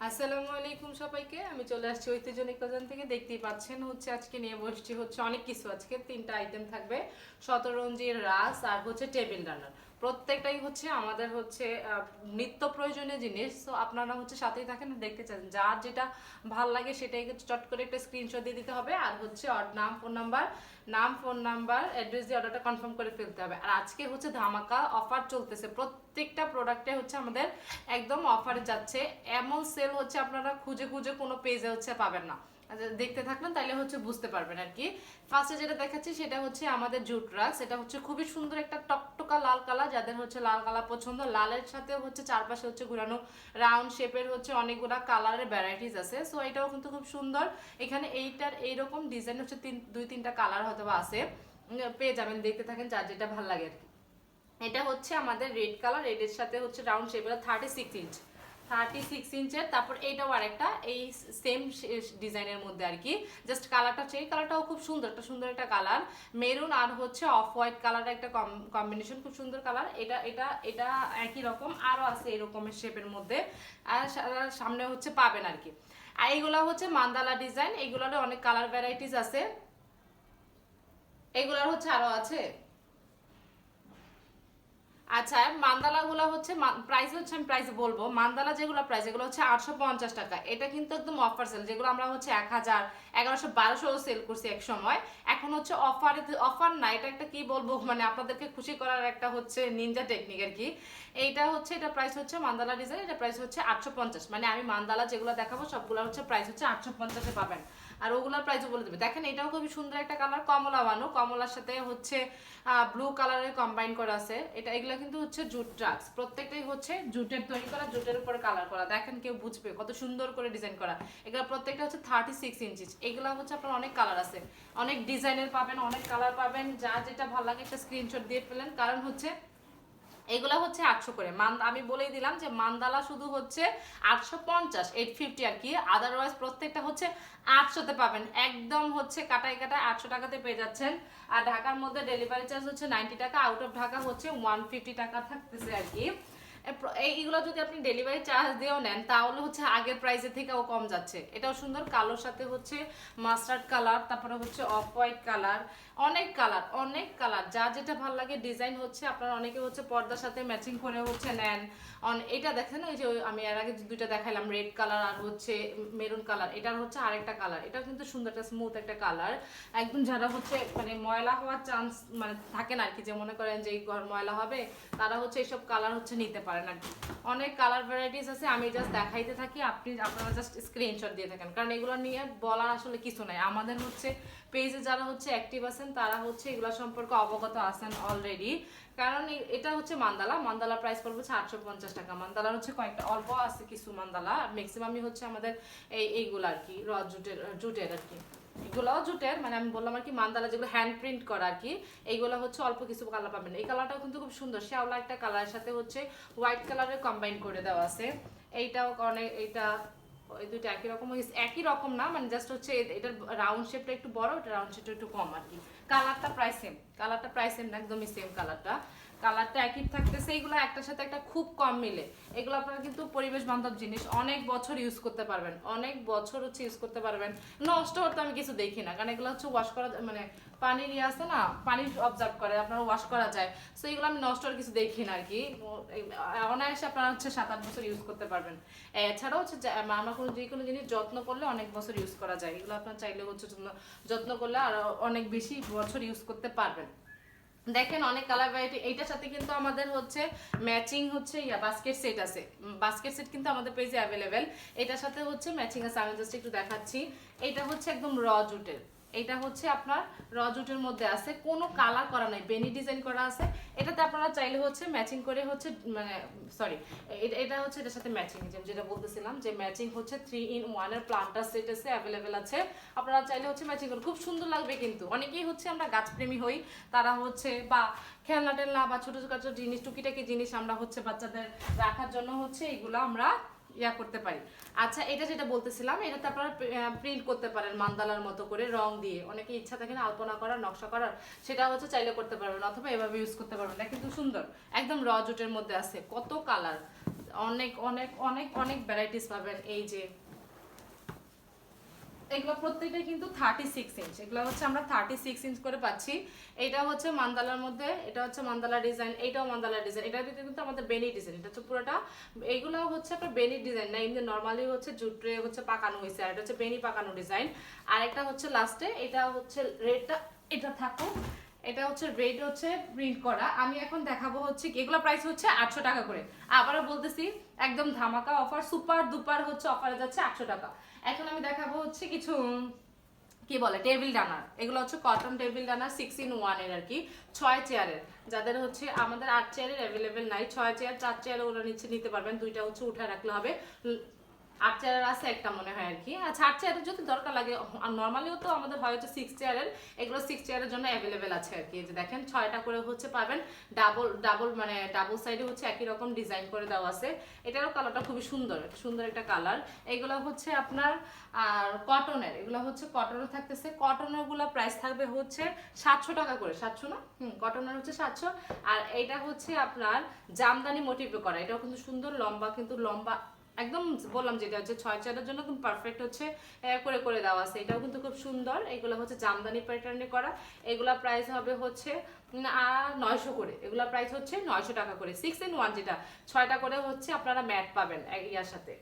আসসালামু আলাইকুম সবাইকে। আমি চলে আসছি ঐতিহ্যনিক বাজার থেকে। দেখতেই পাচ্ছেন হচ্ছে আজকে নিয়ে বসছি হচ্ছে অনেক কিছু। আজকে 3টা আইটেম থাকবে, শতরঞ্জির রাস আর হচ্ছে টেবিল রানার। প্রত্যেকটাই হচ্ছে আমাদের হচ্ছে নিত্য প্রয়োজনীয় জিনিস। তো আপনারা হচ্ছে সাথেই থাকেন, দেখতে চান যার যেটা ভাল লাগে সেটাই চট করে একটা স্ক্রিনশট দিয়ে দিতে হবে। আর হচ্ছে নাম ফোন নাম্বার অ্যাড্রেস দিয়ে অর্ডারটা কনফার্ম করে ফেলতে হবে। আর আজকে হচ্ছে ধামাকা অফার চলতেছে, প্রত্যেকটা প্রোডাক্টে হচ্ছে আমাদের একদম অফারে যাচ্ছে। এমন সেল হচ্ছে আপনারা খুঁজে খুঁজে কোনো পেজে হচ্ছে পাবেন না। আচ্ছা, দেখতে থাকবেন তাইলে হচ্ছে বুঝতে পারবেন আর কি। ফার্স্টে যেটা দেখাচ্ছি সেটা হচ্ছে আমাদের জুট রাক্স। এটা হচ্ছে খুবই সুন্দর একটা টকটকা লাল কালার। যাদের হচ্ছে লাল কালার পছন্দ, লালের সাথে হচ্ছে চারপাশে হচ্ছে ঘুরানো রাউন্ড শেপের হচ্ছে অনেকগুলা কালারের ভ্যারাইটিস আছে। সো এটাও কিন্তু খুব সুন্দর। এখানে এইটার এইরকম ডিজাইন হচ্ছে দুই তিনটা কালার হয়তো বা আছে, পেয়ে যাবেন। দেখতে থাকেন যার যেটা ভালো লাগে আর কি। এটা হচ্ছে আমাদের রেড কালার, রেডের সাথে হচ্ছে রাউন্ড শেপ, এটা 36 ইঞ্চের। তারপর এইটাও আরেকটা এই সেম ডিজাইনের মধ্যে আর কি। জাস্ট কালারটা হচ্ছে, এই কালারটাও খুব সুন্দর, একটা কালার। মেরুন আর হচ্ছে অফ হোয়াইট কালারের একটা কম্বিনেশন, খুব সুন্দর কালার। এটা এটা এটা একই রকম আরও আছে এরকমের শেপের মধ্যে। আর সামনে হচ্ছে পাবেন আর কি। আর এইগুলা হচ্ছে মান্দালা ডিজাইন, এইগুলোর অনেক কালার ভ্যারাইটিস আছে। এইগুলার হচ্ছে আরও আছে। আচ্ছা, মান্দালা গুলা হচ্ছে প্রাইস হচ্ছে, আমি প্রাইস বলবো। মান্দালা যেগুলো প্রাইস, এগুলো হচ্ছে 850 টাকা। এটা কিন্তু একদম অফার সেল। যেগুলো আমরা হচ্ছে 1000, 1100, 1200 সেল করছি এক সময়, এখন হচ্ছে অফারে। অফার না, এটা একটা কি বলবো, মানে আপনাদেরকে খুশি করার একটা হচ্ছে নিনজা টেকনিক আর কি। এইটা হচ্ছে, এটা প্রাইস হচ্ছে মান্দালা ডিজাইন, এটা প্রাইস হচ্ছে 850। মানে আমি মান্দালা যেগুলো দেখাবো সবগুলো হচ্ছে প্রাইস হচ্ছে 850-এ পাবেন। আর ওগুলোর প্রাইসও বলে দেবে। দেখেন এটাও খুবই সুন্দর একটা কালার, কমলা বানো, কমলার সাথে হচ্ছে ব্লু কালারের কম্বাইন করা আছে। এটা এগুলা কিন্তু হচ্ছে জুট ট্রাক্স, প্রত্যেকটাই হচ্ছে জুটের তৈরি করা, জুটের উপরে কালার করা। দেখেন কেউ বুঝবে কত সুন্দর করে ডিজাইন করা। এগুলো প্রত্যেকটা হচ্ছে 36 ইঞ্চি। এগুলা হচ্ছে আপনার অনেক কালার আছে, অনেক ডিজাইনের পাবেন, অনেক কালার পাবেন। যা যেটা ভালো লাগে একটা স্ক্রিনশট দিয়ে ফেলেন। কারণ হচ্ছে এগুলা হচ্ছে 800 করে। আমি বলেই দিলাম যে মান্দালা শুধু হচ্ছে 850, 850 আর কি। আদারওয়াইজ প্রত্যেকটা হচ্ছে 800-তে পাবেন। একদম হচ্ছে কাটায় কাটায় 800 টাকাতে পেয়ে যাচ্ছেন। আর ঢাকার মধ্যে ডেলিভারি চার্জ হচ্ছে 90 টাকা, আউট অফ ঢাকা হচ্ছে 150 টাকা থাকতেছে আর কি। এইগুলো যদি আপনি ডেলিভারি চার্জ দিয়েও নেন তাহলে হচ্ছে আগের প্রাইসের থেকেও কম যাচ্ছে। এটাও সুন্দর, কালোর সাথে হচ্ছে মাস্টার্ড কালার, তারপরে হচ্ছে অফ হোয়াইট কালার, অনেক কালার, অনেক কালার। যা যেটা ভালো লাগে ডিজাইন হচ্ছে আপনারা অনেকে হচ্ছে পর্দার সাথে ম্যাচিং করে হচ্ছে নেন। এটা দেখেন, ওই যে আমি এর আগে দুইটা দেখাইলাম, রেড কালার আর হচ্ছে মেরুন কালার। এটার হচ্ছে আরেকটা কালার, এটাও কিন্তু সুন্দর, একটা স্মুথ একটা কালার। একদম যারা হচ্ছে মানে ময়লা হওয়ার চান্স মানে থাকে না আর কি, যে মনে করেন যে এই ঘর ময়লা হবে, তারা হচ্ছে এইসব কালার হচ্ছে নিতে পারেন আর কি। অনেক কালার ভ্যারাইটিস আছে, আমি জাস্ট দেখাইতে থাকি, আপনারা জাস্ট স্ক্রিনশট দিয়ে থাকেন। কারণ এগুলো নিয়ে বলার আসলে কিছু নাই। আমাদের হচ্ছে পেজে যারা হচ্ছে অ্যাক্টিভ আছেন তারা হচ্ছে এগুলো সম্পর্কে অবগত আছেন অলরেডি। কারণ এটা হচ্ছে মান্দালা প্রাইস পড়বে হচ্ছে 850 টাকা। মান্দালার হচ্ছে কয়েকটা অল্প আছে কিছু মান্দালা, ম্যাক্সিমামই হচ্ছে আমাদের এইগুলো আর কি, জুটের আর কি। এগুলোও জুটের, মানে আমি বললাম আর কি মান্দালা যেগুলো হ্যান্ড প্রিন্ট করা আর কি। এইগুলো হচ্ছে অল্প কিছু কালার পাবেন। এই কালারটাও কিন্তু খুব সুন্দর, শ্যাওলা একটা কালারের সাথে হচ্ছে হোয়াইট কালারের কম্বাইন করে দেওয়া আছে। এইটাও অনেক, এইটা ওই দুটো একই রকম, একই রকম না, মানে জাস্ট হচ্ছে এটার রাউন্ড শেপটা একটু বড়, এটা রাউন্ড শেপটা একটু কম আর কি। কালারটা প্রায় সেম না, একদমই সেম কালারটা একই থাকতেছে। এইগুলো একটার সাথে একটা খুব কম মিলে। এগুলো আপনারা কিন্তু পরিবেশ বান্ধব জিনিস, অনেক বছর ইউজ করতে পারবেন, অনেক বছর হচ্ছে ইউজ করতে পারবেন। নষ্ট হতে আমি কিছু দেখি না, কারণ এগুলো হচ্ছে ওয়াশ করা, মানে পানির ইয়ে আছে না, পানি অবজার্ভ করে, আপনারা ওয়াশ করা যায়। সো এগুলো আমি নষ্ট কিছু দেখি না আর কি। অনায়াসে আপনারা হচ্ছে 7-8 বছর ইউজ করতে পারবেন। এছাড়াও হচ্ছে আমরা যে কোনো জিনিস যত্ন করলে অনেক বছর ইউজ করা যায়। এগুলো আপনার চাইলে হচ্ছে যত্ন করলে আরো অনেক বেশি বছর ইউজ করতে পারবেন। দেখেন অনেক কালার ভ্যারাইটি। এইটার সাথে কিন্তু আমাদের হচ্ছে ম্যাচিং হচ্ছে বাস্কেট সেট আছে। বাস্কেট সেট কিন্তু আমাদের পেজে অ্যাভেলেবেল। এটার সাথে হচ্ছে ম্যাচিং আছে, আমি জাস্ট একটু দেখাচ্ছি। এটা হচ্ছে একদম র জুটের, এটা হচ্ছে আপনার র জুটের মধ্যে আছে, কোনো কালার করা নাই, বেনি ডিজাইন করা আছে। এটাতে আপনারা চাইলে হচ্ছে ম্যাচিং করে হচ্ছে, মানে সরি, এটা হচ্ছে এটার সাথে ম্যাচিং, যেটা বলতেছিলাম যে ম্যাচিং হচ্ছে 3-in-1 এর প্লান্টার সেট আছে, অ্যাভেলেবেল আছে। আপনারা চাইলে হচ্ছে ম্যাচিং করে, খুব সুন্দর লাগবে। কিন্তু অনেকেই হচ্ছে আমরা গাছপ্রেমী হই, তারা হচ্ছে বা খেলনা টেলনা বা ছোট ছোট জিনিস, টুকিটাকি জিনিস আমরা হচ্ছে বাচ্চাদের রাখার জন্য হচ্ছে এগুলো আমরা করতে পারি। আচ্ছা, এটা যেটা বলতেছিলাম, এটাতে আপনারা প্রিন্ট করতে পারেন মান্দালার মতো করে রং দিয়ে। অনেকে ইচ্ছা থাকে না আলপনা করার, নকশা করার, সেটা হচ্ছে চাইলে করতে পারবেন, অথবা এভাবে ইউজ করতে পারবেন। এটা কিন্তু সুন্দর, একদম র জুটের মধ্যে আছে, কত কালার, অনেক অনেক অনেক অনেক ভ্যারাইটিস পাবেন। এই যে এগুলো প্রত্যেকটাই কিন্তু 36 ইঞ্চ, এগুলো হচ্ছে আমরা 36 ইঞ্চ করে পাচ্ছি। এটা হচ্ছে মান্দালার মধ্যে, এটা হচ্ছে মান্দালা ডিজাইন, এটাও মান্দালা ডিজাইন, এটা কিন্তু আমাদের বেনি ডিজাইন, এটা হচ্ছে পুরোটা। এইগুলো হচ্ছে আপনার বেনি ডিজাইন না, এমনি নর্মালি হচ্ছে জুটে হচ্ছে পাকানো হয়েছে, আর এটা হচ্ছে বেনি পাকানো ডিজাইন। আর একটা হচ্ছে লাস্টে, এটা হচ্ছে রেডটা, এটা থাকুক, এটা হচ্ছে রেড হচ্ছে প্রিন্ট করা। আমি এখন দেখাবো হচ্ছে এগুলো প্রাইস হচ্ছে 800 টাকা করে। আবারও বলতেছি একদম ধামাকা অফার, সুপার দুপার হচ্ছে অফারে যাচ্ছে 800 টাকা। এখন আমি দেখাবো হচ্ছে কিছু কি বলে টেবিল রানার, এগুলো হচ্ছে কটন টেবিল রানার 6 in 1 এর আর কি, 6 চেয়ারের। যাদের হচ্ছে আমাদের 8 চেয়ারের অ্যাভেলেবেল নাই, 6 চেয়ার 4 চেয়ারে ওরা নিচে নিতে পারবেন, দুইটা হচ্ছে উঠায় রাখলে হবে। 8 চেয়ারের আছে একটা মনে হয় আর কি। আচ্ছা 8 চেয়ারের যদি দরকার লাগে, আর নর্মালিও তো আমাদের হয় হচ্ছে 6 চেয়ারের, এগুলো 6 চেয়ারের জন্য অ্যাভেলেবেল আছে আর কি। এই যে দেখেন 6টা করে হচ্ছে পাবেন, ডাবল ডাবল মানে ডাবল সাইডে হচ্ছে একই রকম ডিজাইন করে দেওয়া আছে। এটারও কালারটা খুবই সুন্দর, সুন্দর একটা কালার। এগুলো হচ্ছে আপনার আর কটনের, এগুলো হচ্ছে কটনের থাকতেছে, কটনের গুলো প্রাইস থাকবে হচ্ছে 700 টাকা করে, 700 না, কটনের হচ্ছে 700। আর এইটা হচ্ছে আপনার জামদানি মোটিভে করা, এটাও কিন্তু সুন্দর, লম্বা কিন্তু লম্বা একদম, বললাম যেটা হচ্ছে 6 চেয়ারের জন্য কিন্তু পারফেক্ট হচ্ছে করে করে দেওয়া আছে, এটাও কিন্তু খুব সুন্দর। এগুলো হচ্ছে জামদানি প্যাটার্নে করা, এগুলা প্রাইস হবে হচ্ছে 900 করে, এগুলা প্রাইস হচ্ছে 900 টাকা করে। 6 in 1 যেটা 6টা করে হচ্ছে আপনারা ম্যাট পাবেন ইয়ার সাথে।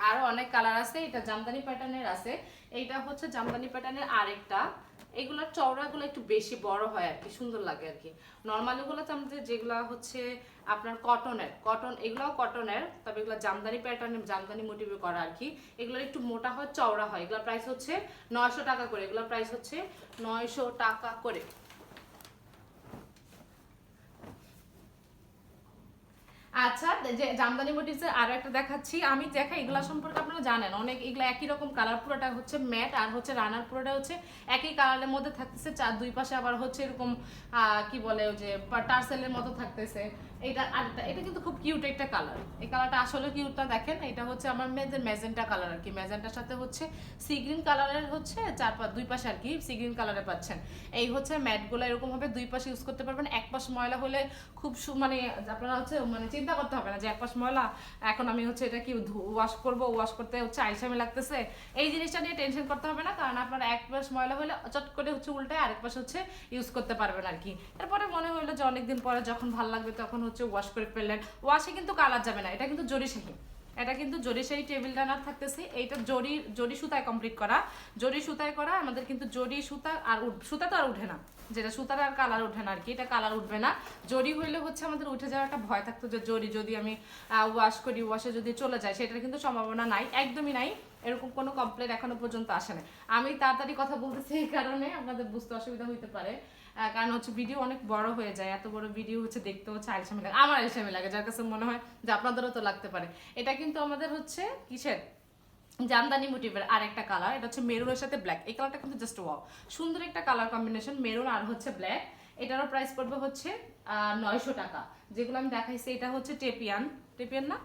আরো অনেক কালার আছে, এটা জামদানি প্যাটার্নের আছে, এইটা হচ্ছে জামদানি প্যাটার্নের আরেকটা। এগুলোর চওড়াগুলো একটু বেশি বড় হয় আর কি, সুন্দর লাগে আর কি। নর্মালি গুলোতে আমাদের যেগুলো হচ্ছে আপনার কটনের, কটন এগুলোও কটনের, তবে এগুলো জামদানি প্যাটার্নের, জামদানি মোটিভে করা আর কি। এগুলোর একটু মোটা হয়, চওড়া হয়, এগুলোর প্রাইস হচ্ছে 900 টাকা করে, এগুলোর প্রাইস হচ্ছে 900 টাকা করে। আচ্ছা যে জামদানি মোটিভসের আরো একটা দেখাচ্ছি আমি, দেখা এগুলা সম্পর্কে আপনারা জানেন অনেক, এগুলা একই রকম কালার, পুরোটা হচ্ছে ম্যাট, আর হচ্ছে রানার পুরোটা হচ্ছে একই কালারের মধ্যে থাকতেছে, চার দুই পাশে আবার হচ্ছে এরকম কি বলে ওই যে টার্সেলের মতো থাকতেছে। এটা আরেকটা, এটা কিন্তু খুব কিউট একটা কালার, এই কালারটা আসলে কিউটটা দেখেন। এটা হচ্ছে আমার মেয়েদের ম্যাজেন্টা কালার আর কি, ম্যাজেন্টার সাথে হচ্ছে সি গ্রিন কালারের হচ্ছে দুই পাশে আর কি সি গ্রিন কালারে পাচ্ছেন। এই হচ্ছে ম্যাটগুলো এরকম ভাবে দুই পাশে ইউজ করতে পারবেন। এক পাশ ময়লা হলে খুব মানে আপনারা হচ্ছে মানে চিন্তা করতে হবে না যে এক পাশ ময়লা, এখন আমি হচ্ছে এটা কি ওয়াশ করব, ওয়াশ করতে হচ্ছে আইসামি লাগতেছে, এই জিনিসটা নিয়ে টেনশন করতে হবে না, কারণ আপনারা এক পাশ ময়লা হলে চট করে হচ্ছে উল্টায় আরেক পাশ হচ্ছে ইউজ করতে পারবেন আর কি। এরপরে মনে হলো যে অনেকদিন পরে যখন ভালো লাগবে তখন হচ্ছে ওয়াশ করে ফেললেন, ওয়াশে কিন্তু কালার যাবে না, এটা কিন্তু জরিশাহী, এটা কিন্তু জরিশাহী টেবিল রানার থাকতেছে। এইটা জরি জরি সুতায় কমপ্লিট করা, জরি সুতায় করা আমাদের কিন্তু জরি সুতা, আর সুতা তো আর উঠে না, যেটা সুতার আর কালার উঠে না আর কি, এটা কালার উঠবে না। জরি হইলে হচ্ছে আমাদের উঠে যাওয়ার একটা ভয় থাকতো যে জরি যদি আমি ওয়াশ করি, ওয়াশে যদি চলে যায়, সেটার কিন্তু সম্ভাবনা নাই, একদমই নাই, এরকম কোনো কমপ্লেন এখনো পর্যন্ত আসে না। আমি তাড়াতাড়ি কথা বলতেছি এই কারণে আপনাদের বুঝতে অসুবিধা হইতে পারে, কারণ হচ্ছে ভিডিও অনেক বড় হয়ে যায়, এত বড় ভিডিও হচ্ছে দেখতে হচ্ছে আলসামি লাগে, আমার আলসামি লাগে, যার কাছে মনে হয় যে আপনাদেরও তো লাগতে পারে। এটা কিন্তু আমাদের হচ্ছে কিসের জামদানি মোটিভের আরেকটা কালার, এটা হচ্ছে মেরুনের সাথে ব্ল্যাক, এই কালারটা কিন্তু জাস্ট ওয়াও, সুন্দর একটা কালার কম্বিনেশন, মেরুন আর হচ্ছে ব্ল্যাক। এটারও প্রাইস পড়বে হচ্ছে 900 টাকা। যেগুলো আমি দেখাইছি এটা হচ্ছে টেপিয়ান, টেপিয়ান না,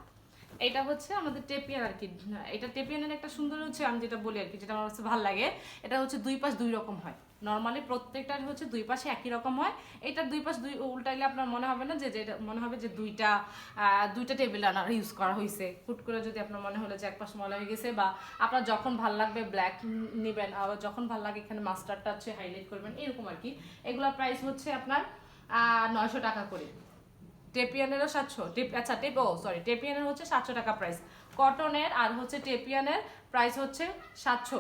এটা হচ্ছে আমাদের টেপিয়ান আর কি। এটা টেপিয়ানের একটা সুন্দর হচ্ছে, আমি যেটা বলি আর কি, যেটা আমার কাছে ভালো লাগে, এটা হচ্ছে দুই পাশ দুই রকম হয়, নর্মালি প্রত্যেকটার হচ্ছে দুই পাশে একই রকম হয়, এটার দুই পাশ দুই উল্টাইলে আপনার মনে হবে না যে যেটা মনে হবে যে দুইটা দুইটা টেবিল রানার ইউজ করা হয়েছে। হুট করে যদি আপনার মনে হলো যে এক পাশ ময়লা হয়ে গেছে, বা আপনার যখন ভাল লাগবে ব্ল্যাক নেবেন, আবার যখন ভাল লাগে এখানে মাস্টারটা হচ্ছে হাইলাইট করবেন, এরকম আর কি। এগুলোর প্রাইস হচ্ছে আপনার 900 টাকা করে। টেপিয়ানেরও 700, আচ্ছা টেপিয়ানের হচ্ছে 700 টাকা প্রাইস, কটনের আর হচ্ছে টেপিয়ানের প্রাইস হচ্ছে 700।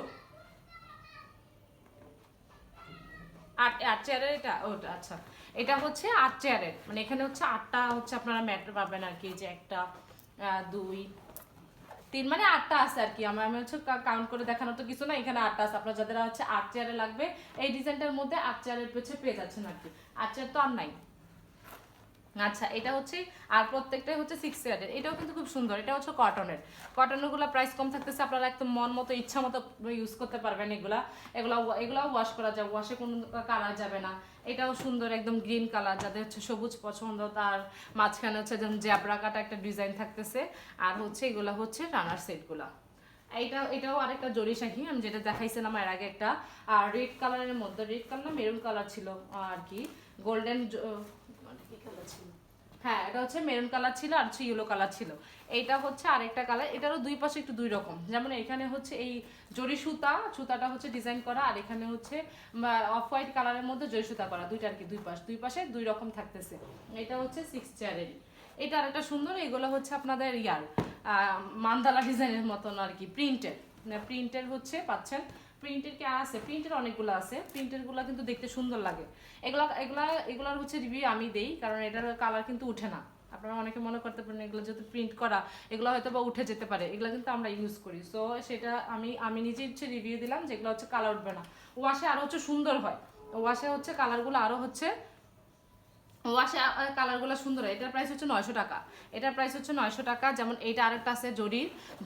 আট চেয়ারের এটা ওটা, আচ্ছা এটা হচ্ছে 8 চেয়ারের, মানে এখানে হচ্ছে 8টা হচ্ছে আপনারা ম্যাট পাবেন আর কি, যে 1 2 3 মানে 8টা আছে আর কি। আমি হচ্ছে কাউন্ট করে দেখানো তো কিছু না, এখানে 8টা আছে, আপনার যাদের হচ্ছে 8 চেয়ারে লাগবে এই ডিজাইনটার মধ্যে 8 চেয়ারের পেছনে পেয়ে যাচ্ছেন আর কি, 8 চেয়ার তো আর নাই। আচ্ছা এটা হচ্ছে, আর প্রত্যেকটাই হচ্ছে 6 ইয়ার্ডের, এটাও কিন্তু খুব সুন্দর, এটা হচ্ছে কটনের, কটনেরগুলো প্রাইস কম থাকতেছে, আপনারা একদম মন মতো ইচ্ছা মতো ইউজ করতে পারবেন এগুলা, এগুলাও ওয়াশ করা যায়, ওয়াশে কোনো কালার যাবে না। এটাও সুন্দর একদম গ্রিন কালার, যাদের হচ্ছে সবুজ পছন্দ, তার মাঝখানে হচ্ছে যেমন জ্যাবরা কাটা একটা ডিজাইন থাকতেছে, আর হচ্ছে এগুলা হচ্ছে রানার সেটগুলা। এটাও আরেকটা জরিশাহী, আমি যেটা দেখাইছিলাম এর আগে একটা রেড কালারের মধ্যে, রেড কালার মেরুন কালার ছিল আর কি, গোল্ডেন মানে কি কালার ছিল, হ্যাঁ, এটা হচ্ছে মেরুন কালার ছিল আর হচ্ছে ইয়েলো কালার ছিল। এইটা হচ্ছে আরেকটা কালার, এটারও দুই পাশে একটু দুই রকম, যেমন এখানে হচ্ছে এই জরি সুতাটা হচ্ছে ডিজাইন করা, আর এখানে হচ্ছে অফ হোয়াইট কালারের মধ্যে জরি সুতা করা, দুইটা আর কি, দুই পাশে দুই রকম থাকতেছে। এটা হচ্ছে 6 চেয়ারের। এটা আরেকটা সুন্দর, এগুলো হচ্ছে আপনাদের মান্দালা ডিজাইনের মতন আর কি, প্রিন্টের হচ্ছে পাচ্ছেন। প্রিন্টের কি আছে, প্রিন্টের অনেকগুলো আছে, প্রিন্টেরগুলো কিন্তু দেখতে সুন্দর লাগে। এগুলার হচ্ছে রিভিউ আমি দেই, কারণ এটার কালার কিন্তু উঠে না। আপনারা অনেকে মনে করতে পারেন এগুলো যেহেতু প্রিন্ট করা, এগুলো হয়তো বা উঠে যেতে পারে, এগুলো কিন্তু আমরা ইউজ করি। সো সেটা আমি নিজে হচ্ছে রিভিউ দিলাম যেগুলো হচ্ছে কালার উঠবে না, ওয়াশে আরো হচ্ছে সুন্দর হয়, ওয়াশে হচ্ছে কালারগুলো আরো হচ্ছে ওয়াশে কালারগুলো সুন্দর হয়। এটার প্রাইস হচ্ছে 900 টাকা। এটার প্রাইস হচ্ছে 900 টাকা। যেমন এইটা আরেকটা আছে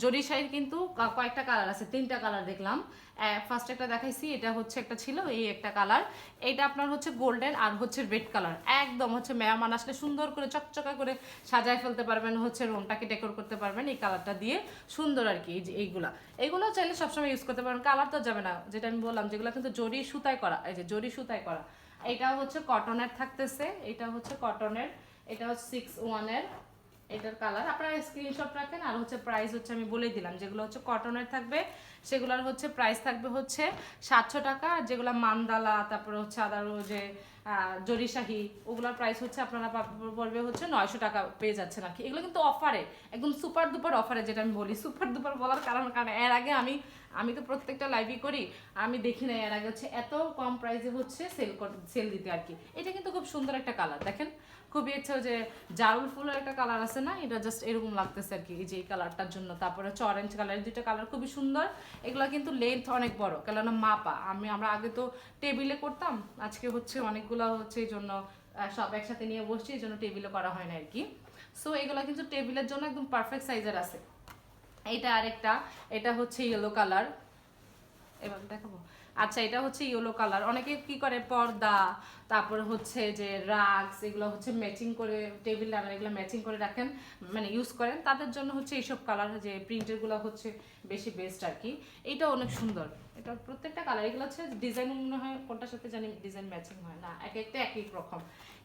জরির শাড়ির কিন্তু কয়েকটা কালার আছে, 3টা কালার দেখলাম। ফার্স্ট একটা দেখাইছি, এটা হচ্ছে একটা ছিল, এই একটা কালার। এইটা আপনার হচ্ছে গোল্ডেন আর হচ্ছে রেড কালার, একদম হচ্ছে মেহমান আসলে সুন্দর করে চকচকা করে সাজায় ফেলতে পারবেন, হচ্ছে রুমটাকে ডেকোর করতে পারবেন এই কালারটা দিয়ে, সুন্দর আর কি। এই যে এইগুলো চাইলে সবসময় ইউজ করতে পারবেন, কালার তো যাবে না, যেটা আমি বললাম, যেগুলো কিন্তু জরি সুতায় করা, এই যে জরি সুতায় করা। এটা হচ্ছে কটনের থাকতেছে, এটা হচ্ছে কটনের, এটা হচ্ছে 6-1 এটার কালার। আপনারা স্ক্রিনশট রাখেন। আর হচ্ছে প্রাইস হচ্ছে আমি বলে দিলাম, যেগুলো হচ্ছে কটনের থাকবে সেগুলোর হচ্ছে প্রাইস থাকবে হচ্ছে 700 টাকা। আর যেগুলো মান্দালা, তারপরে হচ্ছে আদারও যে জরিশাহী, ওগুলোর প্রাইস হচ্ছে আপনারা পড়বে হচ্ছে 900 টাকা পেয়ে যাচ্ছেন আর কি। এগুলো কিন্তু অফারে, একদম সুপার দুপার অফারে, যেটা আমি বলি সুপার দুপার বলার কারণ এর আগে আমি তো প্রত্যেকটা লাইভই করি, আমি দেখি না এর আগে হচ্ছে এত কম প্রাইসে হচ্ছে সেল দিতে আর কি। এটা কিন্তু খুব সুন্দর একটা কালার, দেখেন খুবই ইচ্ছা, যে জারুল ফুলের একটা কালার আছে না, এটা জাস্ট এরকম লাগতেছে আর কি, এই যে এই কালারটার জন্য। তারপরে হচ্ছে অরেঞ্জ কালারের দুইটা কালার খুবই সুন্দর। এগুলো কিন্তু লেন্থ অনেক বড়, কেননা মাপা আমরা আগে তো টেবিলে করতাম, আজকে হচ্ছে অনেকগুলো হচ্ছে এই জন্য সব একসাথে নিয়ে বসছি, এই জন্য টেবিলে করা হয় না আর কি। সো এগুলো কিন্তু টেবিলের জন্য একদম পারফেক্ট সাইজের আছে। এটা আরেকটা, এটা হচ্ছে ইয়েলো কালার, এবার দেখাবো। আচ্ছা, এটা হচ্ছে ইয়েলো কালার। অনেকে কি করে পর্দা, তারপরে হচ্ছে যে রাগস, এগুলো হচ্ছে ম্যাচিং করে, টেবিল রানার এগুলো ম্যাচিং করে রাখেন, মানে ইউজ করেন, তাদের জন্য হচ্ছে এইসব কালার, যে প্রিন্টেরগুলো হচ্ছে বেশি বেস্ট আর কি। এইটা অনেক সুন্দর, এটা প্রত্যেকটা কালার, এগুলো হচ্ছে ডিজাইন মনে হয় কোনটার সাথে জানি ডিজাইন ম্যাচিং হয় না, এক একটা এক এক রকম।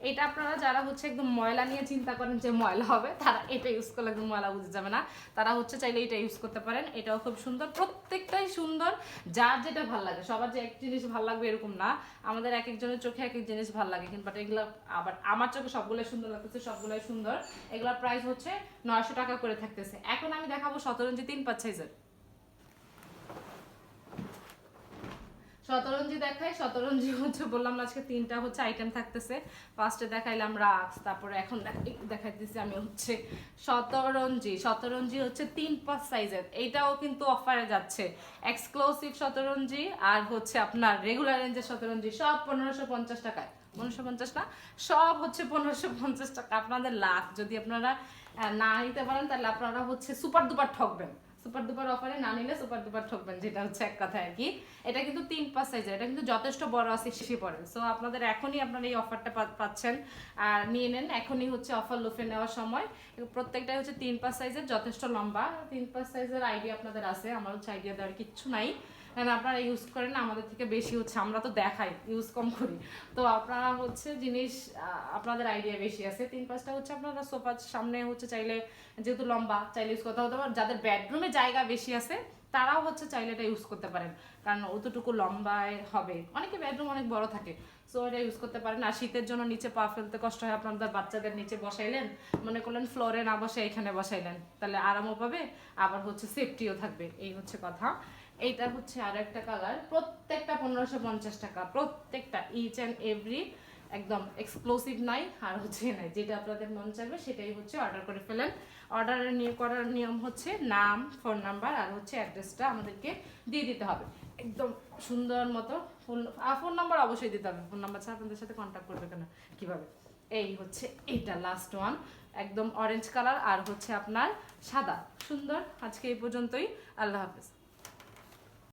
এটা আপনারা যারা হচ্ছে একদম ময়লা নিয়ে চিন্তা করেন যে ময়লা হবে, তারা এটা ইউজ করলে একদম ময়লা বুঝে যাবে না, তারা হচ্ছে চাইলে এটা ইউজ করতে পারেন। এটাও খুব সুন্দর, প্রত্যেকটাই সুন্দর, যার যেটা ভালো লাগে। সবার যে এক জিনিস ভালো লাগবে এরকম না, আমাদের এক একজনের চোখে এক এক জিনিস ভালো লাগে, কিন্তু এগুলো আবার আমার চোখে সবগুলোই সুন্দর লাগতেছে, সবগুলোই সুন্দর। এগুলোর প্রাইস হচ্ছে 900 টাকা করে থাকতেছে। এখন আমি দেখাবো শতরঞ্জি 3-5 সাইজের। শতরঞ্জি দেখাই, শতরঞ্জি হচ্ছে বললাম আজকে 3টা হচ্ছে আইটেম থাকতেছে। ফার্স্টে দেখাইলাম রাক্স, তারপরে এখন দেখাইতেছি আমি হচ্ছে শতরঞ্জি হচ্ছে 3-5 সাইজের। এইটাও কিন্তু অফারে যাচ্ছে, এক্সক্লুসিভ শতরঞ্জি আর হচ্ছে আপনার রেগুলার রেঞ্জের শতরঞ্জি, সব 1550 টাকায়। 1550 না, সব হচ্ছে 1550 টাকা। আপনাদের লাভ, যদি আপনারা না নিতে পারেন তাহলে আপনারা হচ্ছে সুপার দুপার ঠকবেন, সুপার দুপার অফারে না নিলে সুপার দুপার ঠকবেন, যেটা হচ্ছে এক কথা আর কি। এটা কিন্তু 3-5 সাইজের, এটা কিন্তু যথেষ্ট বড় আছে, শিশি পড়ে। সো আপনাদের এখনই আপনারা এই অফারটা পাচ্ছেন, আর নিয়ে নেন এখনই, হচ্ছে অফার লুফে নেওয়ার সময়। প্রত্যেকটাই হচ্ছে 3-5 সাইজের, যথেষ্ট লম্বা। 3-5 সাইজের আইডিয়া আপনাদের আছে, আমার হচ্ছে আইডিয়া দেওয়ার কিচ্ছু নাই, কারণ আপনারা ইউজ করেন আমাদের থেকে বেশি, হচ্ছে আমরা তো দেখাই, ইউজ কম করি। তো আপনারা হচ্ছে জিনিস, আপনাদের আইডিয়া বেশি আছে। 3-5টা হচ্ছে আপনারা সোফার সামনে হচ্ছে চাইলে, যেহেতু লম্বা, চাইলে ইউজ করতে হতে পারে। যাদের বেডরুমে জায়গা বেশি আছে তারাও হচ্ছে চাইলে এটা ইউজ করতে পারেন, কারণ অতটুকু লম্বায় হবে, অনেকে বেডরুম অনেক বড় থাকে, সো এটা ইউজ করতে পারেন। আর শীতের জন্য নিচে পা ফেলতে কষ্ট হয়, আপনাদের বাচ্চাদের নিচে বসাইলেন, মনে করলেন ফ্লোরে না বসে এখানে বসাইলেন, তাহলে আরামও পাবে, আবার হচ্ছে সেফটিও থাকবে, এই হচ্ছে কথা। এইটা হচ্ছে আর একটা কালার, প্রত্যেকটা 1550 টাকা, প্রত্যেকটা ইচ অ্যান্ড এভরি, একদম এক্সক্লুসিভ নাই আর হচ্ছে নাই, যেটা আপনাদের মন চাইবে সেটাই হচ্ছে অর্ডার করে ফেলেন। অর্ডারের করার নিয়ম হচ্ছে নাম, ফোন নাম্বার আর হচ্ছে অ্যাড্রেসটা আমাদেরকে দিয়ে দিতে হবে, একদম সুন্দর মতো। ফোন নাম্বার অবশ্যই দিতে হবে, ফোন নাম্বার ছাড়া আপনাদের সাথে কন্ট্যাক্ট করবে কেন, কিভাবে। এই হচ্ছে এটা লাস্ট ওয়ান, একদম অরেঞ্জ কালার আর হচ্ছে আপনার সাদা, সুন্দর। আজকে এই পর্যন্তই, আল্লাহ হাফেজ।